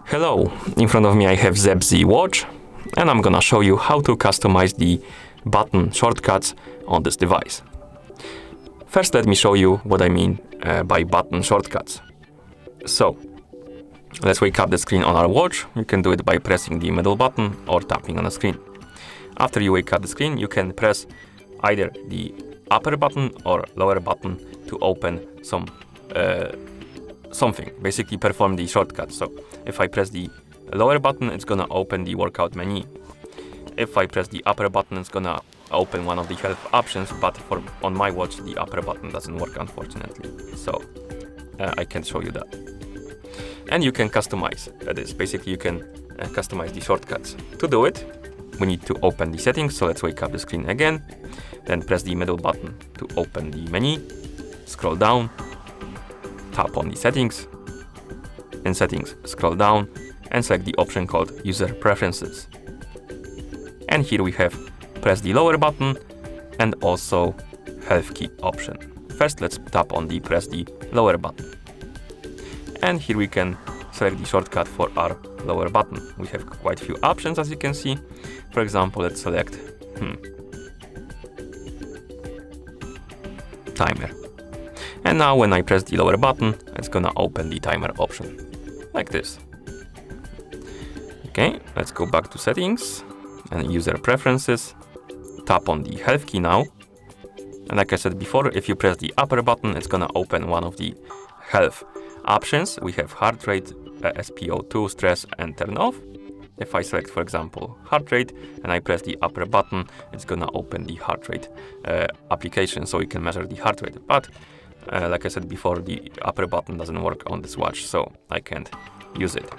Hello, in front of me I have Zepp Z watch, and I'm gonna show you how to customize the button shortcuts on this device. First, let me show you what I mean by button shortcuts. So, let's wake up the screen on our watch. You can do it by pressing the middle button or tapping on the screen. After you wake up the screen, you can press either the upper button or lower button to open something, basically perform the shortcut. So if I press the lower button, it's gonna open the workout menu. If I press the upper button, it's gonna open one of the health options, but on my watch, the upper button doesn't work, unfortunately. So I can't show you that. And you can customize this. Basically, you can customize the shortcuts. To do it, we need to open the settings. So let's wake up the screen again. Then press the middle button to open the menu. Scroll down, tap on the settings. In settings, scroll down and select the option called User Preferences. And here we have press the lower button and also health key option. First, let's tap on the press the lower button. And here we can select the shortcut for our lower button. We have quite a few options, as you can see. For example, let's select timer. And now when I press the lower button, it's gonna open the timer option, like this. Okay, let's go back to settings and user preferences. Tap on the health key now. And like I said before, if you press the upper button, it's gonna open one of the health options. We have heart rate, SpO2, stress, and turn off. If I select, for example, heart rate, and I press the upper button, it's gonna open the heart rate application, so you can measure the heart rate. But like I said before, the upper button doesn't work on this watch, so I can't use it.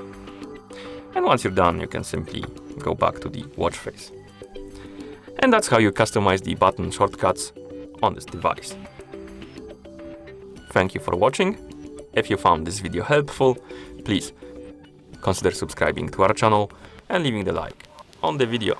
And once you're done, you can simply go back to the watch face. And that's how you customize the button shortcuts on this device. Thank you for watching. If you found this video helpful, please consider subscribing to our channel and leaving the like on the video.